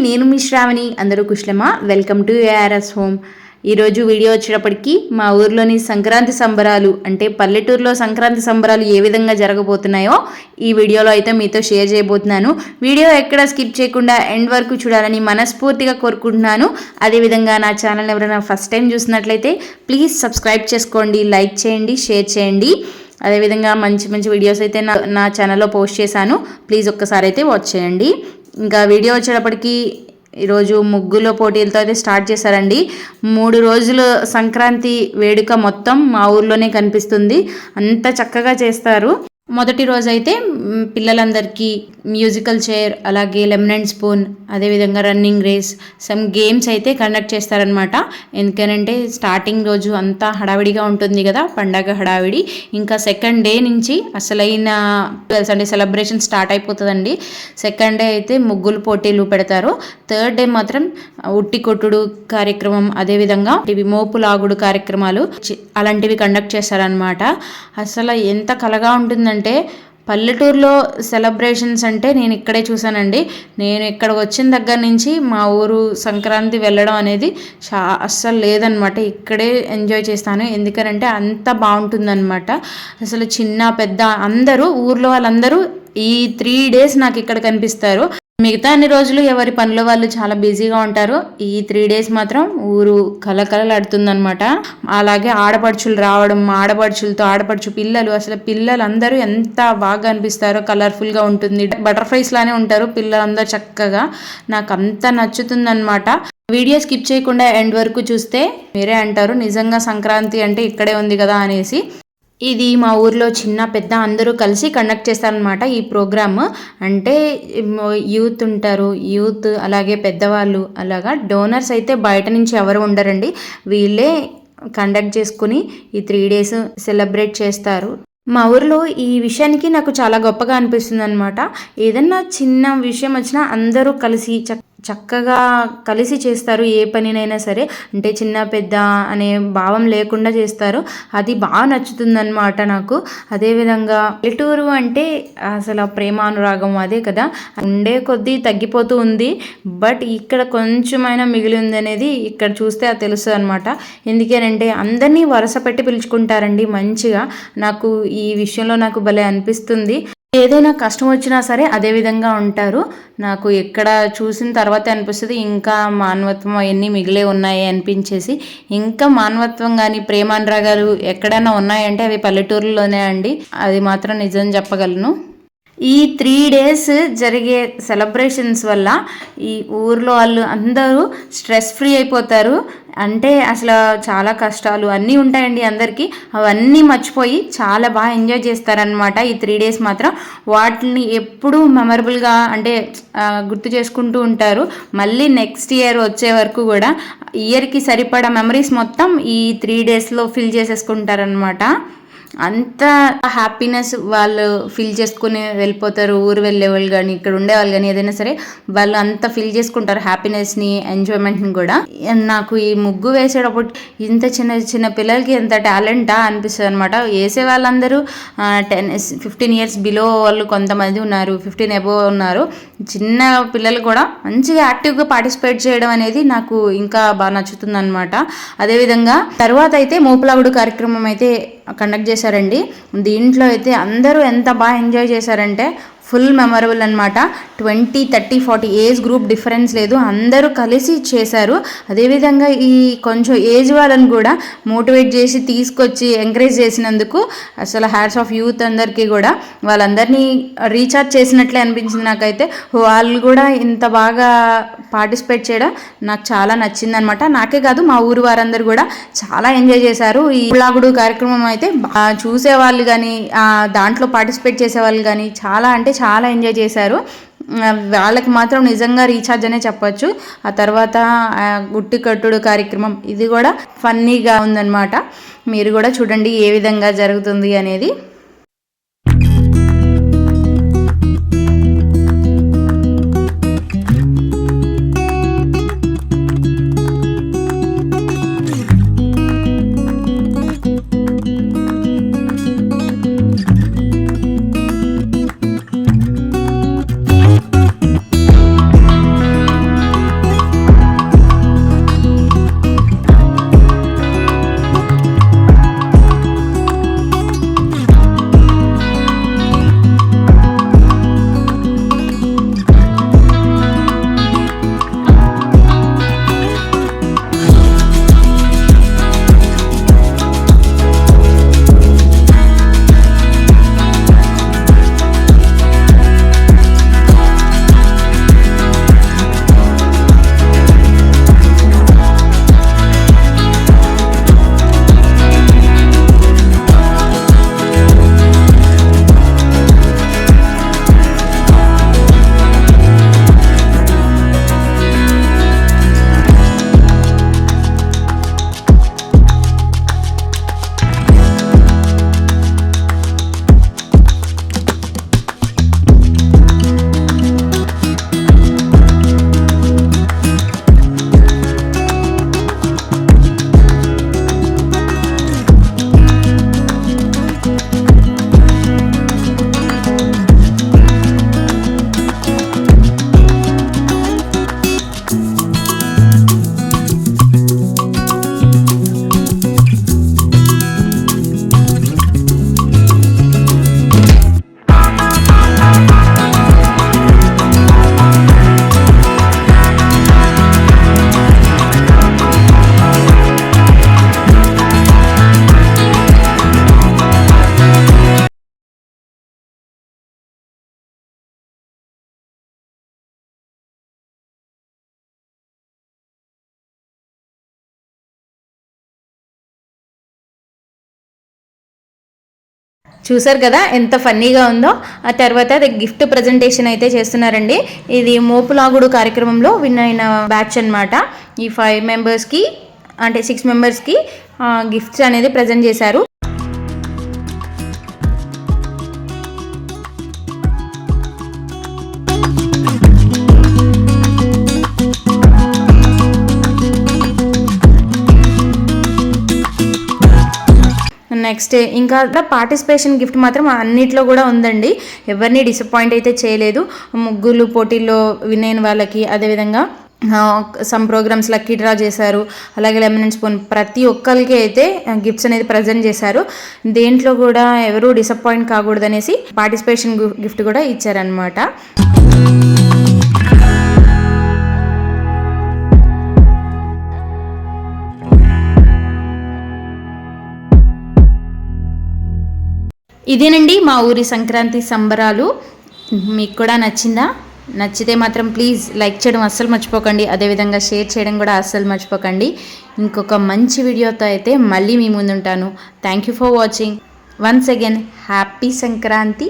నేను మీ శ్రావణి. అందరూ కుశలమా? Welcome to ARS home. ఈరోజు వీడియో వచ్చేటప్పటికి మా ఊర్లోని సంక్రాంతి సంబరాలు అంటే పల్లెటూరులో సంక్రాంతి సంబరాలు ఏ విధంగా జరగబోతున్నాయో ఈ వీడియోలో అయితే మీతో షేర్ చేయబోతున్నాను. వీడియో ఎక్కడ స్కిప్ చేయకుండా ఎండ్ వరకు చూడాలని మనస్ఫూర్తిగా కోరుకుంటున్నాను. అదేవిధంగా నా ఛానల్ ఎవరైనా ఫస్ట్ టైం చూసినట్లయితే ప్లీజ్ సబ్స్క్రైబ్ చేసుకోండి, లైక్ చేయండి, షేర్ చేయండి. అదేవిధంగా మంచి మంచి వీడియోస్ అయితే నా ఛానల్లో పోస్ట్ చేశాను. ప్లీజ్ ఒక్కసారి అయితే వాచ్ చేయండి. ఇంకా వీడియో వచ్చేటప్పటికి ఈరోజు ముగ్గుల పోటీలతో అయితే స్టార్ట్ చేశారండి. 3 రోజులు సంక్రాంతి వేడుక మొత్తం మా ఊర్లోనే కనిపిస్తుంది. అంత చక్కగా చేస్తారు. మొదటి రోజు అయితే పిల్లలందరికీ మ్యూజికల్ చైర్, అలాగే లెమన్ అండ్ స్పూన్, అదేవిధంగా రన్నింగ్ రేస్, సమ్ గేమ్స్ అయితే కండక్ట్ చేస్తారనమాట. ఎందుకనంటే స్టార్టింగ్ రోజు అంతా హడావిడిగా ఉంటుంది కదా, పండగ హడావిడి. ఇంకా సెకండ్ డే నుంచి అసలైన అంటే సెలబ్రేషన్ స్టార్ట్ అయిపోతుందండి. సెకండ్ డే అయితే ముగ్గులు పోటీలు పెడతారు. థర్డ్ డే మాత్రం ఉట్టి కొట్టుడు కార్యక్రమం, అదేవిధంగా ఇవి మోపు లాగుడు కార్యక్రమాలు అలాంటివి కండక్ట్ చేస్తారనమాట. అసలు ఎంత కలగా ఉంటుందంటే పల్లెటూరులో సెలబ్రేషన్స్ అంటే నేను ఇక్కడే చూసానండి. నేను ఇక్కడ వచ్చిన దగ్గర నుంచి మా ఊరు సంక్రాంతి వెళ్ళడం అనేది అస్సలు లేదనమాట. ఇక్కడే ఎంజాయ్ చేస్తాను. ఎందుకనంటే అంత బాగుంటుందన్నమాట. అసలు చిన్న పెద్ద అందరూ ఊర్లో వాళ్ళందరూ ఈ 3 days నాకు ఇక్కడ కనిపిస్తారు. మిగతా అన్ని రోజులు ఎవరి పనుల వాళ్ళు చాలా బిజీగా ఉంటారు. ఈ 3 days మాత్రం ఊరు కలకలలాడుతుందనమాట. అలాగే ఆడపడుచులు రావడం, ఆడపడుచులతో ఆడపడుచు పిల్లలు, అసలు పిల్లలందరూ ఎంత బాగా అనిపిస్తారో. కలర్ఫుల్గా ఉంటుంది, బటర్ఫ్లైస్ లానే ఉంటారు పిల్లలందరూ చక్కగా. నాకు అంత నచ్చుతుందనమాట. వీడియో స్కిప్ చేయకుండా ఎండ్ వరకు చూస్తే మీరే అంటారు నిజంగా సంక్రాంతి అంటే ఇక్కడే ఉంది కదా అనేసి. ఇది మా ఊర్లో చిన్న పెద్ద అందరూ కలిసి కండక్ట్ చేస్తారనమాట ఈ ప్రోగ్రామ్. అంటే యూత్ ఉంటారు, యూత్ అలాగే పెద్దవాళ్ళు, అలాగా డోనర్స్ అయితే బయట నుంచి ఎవరు ఉండరండి. వీళ్ళే కండక్ట్ చేసుకుని ఈ 3 days సెలబ్రేట్ చేస్తారు. మా ఊరిలో ఈ విషయానికి నాకు చాలా గొప్పగా అనిపిస్తుంది అనమాట. ఏదన్నా చిన్న విషయం వచ్చినా అందరూ కలిసి చక్కగా కలిసి చేస్తారు. ఏ పనినైనా సరే అంటే చిన్న పెద్ద అనే భావం లేకుండా చేస్తారు. అది బాగా నచ్చుతుందన్నమాట నాకు. అదేవిధంగా పల్లెటూరు అంటే అసలు ప్రేమానురాగం అదే కదా, ఉండే కొద్దీ తగ్గిపోతూ ఉంది. బట్ ఇక్కడ కొంచెమైనా మిగిలి ఉంది అనేది ఇక్కడ చూస్తే అది తెలుస్తుంది అనమాట. ఎందుకేనంటే అందరినీ వరుస పెట్టి పిలుచుకుంటారండి మంచిగా. నాకు ఈ విషయంలో నాకు భలే అనిపిస్తుంది. ఏదైనా కష్టం వచ్చినా సరే అదే విధంగా ఉంటారు. నాకు ఎక్కడ చూసిన తర్వాత అనిపిస్తుంది ఇంకా మానవత్వం అవన్నీ మిగిలే ఉన్నాయి అనిపించేసి. ఇంకా మానవత్వం కానీ ప్రేమానురాగాలు ఎక్కడైనా ఉన్నాయంటే అవి పల్లెటూరులోనే అండి. అది మాత్రం నిజం చెప్పగలను. ఈ 3 days జరిగే సెలబ్రేషన్స్ వల్ల ఈ ఊర్లో వాళ్ళు అందరూ స్ట్రెస్ ఫ్రీ అయిపోతారు. అంటే అసలు చాలా కష్టాలు అన్నీ ఉంటాయండి అందరికీ. అవన్నీ మర్చిపోయి చాలా బాగా ఎంజాయ్ చేస్తారనమాట ఈ 3 days మాత్రం. వాటిని ఎప్పుడూ మెమరబుల్గా అంటే గుర్తు చేసుకుంటూ ఉంటారు. మళ్ళీ నెక్స్ట్ ఇయర్ వచ్చే వరకు కూడా ఇయర్కి సరిపడా మెమరీస్ మొత్తం ఈ 3 daysలో ఫిల్ చేసేసుకుంటారనమాట. అంత హ్యాపీనెస్ వాళ్ళు ఫీల్ చేసుకుని వెళ్ళిపోతారు. ఊరు వెళ్ళే వాళ్ళు కానీ ఇక్కడ ఉండేవాళ్ళు కానీ ఏదైనా సరే వాళ్ళు అంత ఫీల్ చేసుకుంటారు హ్యాపీనెస్ని, ఎంజాయ్మెంట్ని కూడా. నాకు ఈ ముగ్గు వేసేటప్పుడు ఇంత చిన్న చిన్న పిల్లలకి ఎంత టాలెంటా అనిపిస్తుంది అనమాట. వేసే వాళ్ళందరూ 15 years బిలో వాళ్ళు కొంతమంది ఉన్నారు, 15 above ఉన్నారు. చిన్న పిల్లలు కూడా మంచిగా యాక్టివ్గా పార్టిసిపేట్ చేయడం అనేది నాకు ఇంకా బాగా నచ్చుతుంది అనమాట. అదేవిధంగా తర్వాత అయితే మోపులాగుడు కార్యక్రమం అయితే కండక్ట్ చేశారండి. దీంట్లో అయితే అందరూ ఎంత బాగా ఎంజాయ్ చేశారంటే ఫుల్ మెమరబుల్ అనమాట. 20, 30, 40 ఏజ్ గ్రూప్ డిఫరెన్స్ లేదు, అందరూ కలిసి చేశారు. అదేవిధంగా ఈ కొంచెం ఏజ్ వాళ్ళని కూడా మోటివేట్ చేసి తీసుకొచ్చి ఎంకరేజ్ చేసినందుకు అసలు హ్యాట్స్ ఆఫ్ యూత్ అందరికీ కూడా. వాళ్ళందరినీ రీఛార్జ్ చేసినట్లే అనిపించింది నాకైతే. వాళ్ళు కూడా ఇంత బాగా పార్టిసిపేట్ చేయడం నాకు చాలా నచ్చింది అనమాట. నాకే కాదు మా ఊరు వారందరూ కూడా చాలా ఎంజాయ్ చేశారు. ఈ లాగుడు కార్యక్రమం అయితే చూసేవాళ్ళు కానీ దాంట్లో పార్టిసిపేట్ చేసేవాళ్ళు కానీ చాలా అంటే చాలా ఎంజాయ్ చేశారు. వాళ్ళకి మాత్రం నిజంగా రీఛార్జ్ అనే చెప్పచ్చు. ఆ తర్వాత గుట్టి కట్టుడు కార్యక్రమం ఇది కూడా ఫన్నీగా ఉందన్నమాట. మీరు కూడా చూడండి ఏ విధంగా జరుగుతుంది అనేది. చూసారు కదా ఎంత ఫన్నీగా ఉందో. ఆ తర్వాత గిఫ్ట్ ప్రజెంటేషన్ అయితే చేస్తున్నారండి. ఇది మోపులాగుడు కార్యక్రమంలో విన్ అయిన బ్యాచ్ అనమాట. ఈ 5 మెంబర్స్కి అంటే 6 మెంబర్స్కి గిఫ్ట్స్ అనేది ప్రజెంట్ చేశారు. నెక్స్ట్ ఇంకా పార్టిసిపేషన్ గిఫ్ట్ మాత్రం అన్నిట్లో కూడా ఉందండి. ఎవరిని డిసప్పాయింట్ అయితే చేయలేదు. ముగ్గులు పోటీల్లో విన్ అయిన వాళ్ళకి, అదేవిధంగా సమ్ ప్రోగ్రామ్స్ లక్కీ డ్రా చేశారు. అలాగే లెమన్ అండ్ స్పూన్ ప్రతి ఒక్కరికి అయితే గిఫ్ట్స్ అనేది ప్రజెంట్ చేశారు. దేంట్లో కూడా ఎవరు డిసప్పాయింట్ కాకూడదనేసి పార్టిసిపేషన్ గిఫ్ట్ కూడా ఇచ్చారనమాట. ఇదేనండి మా ఊరి సంక్రాంతి సంబరాలు. మీకు కూడా నచ్చిందా? నచ్చితే మాత్రం ప్లీజ్ లైక్ చేయడం అస్సలు మర్చిపోకండి. అదేవిధంగా షేర్ చేయడం కూడా అస్సలు మర్చిపోకండి. ఇంకొక మంచి వీడియోతో అయితే మళ్ళీ మీ ముందుంటాను. Thank you for watching. Once again happy Sankranti.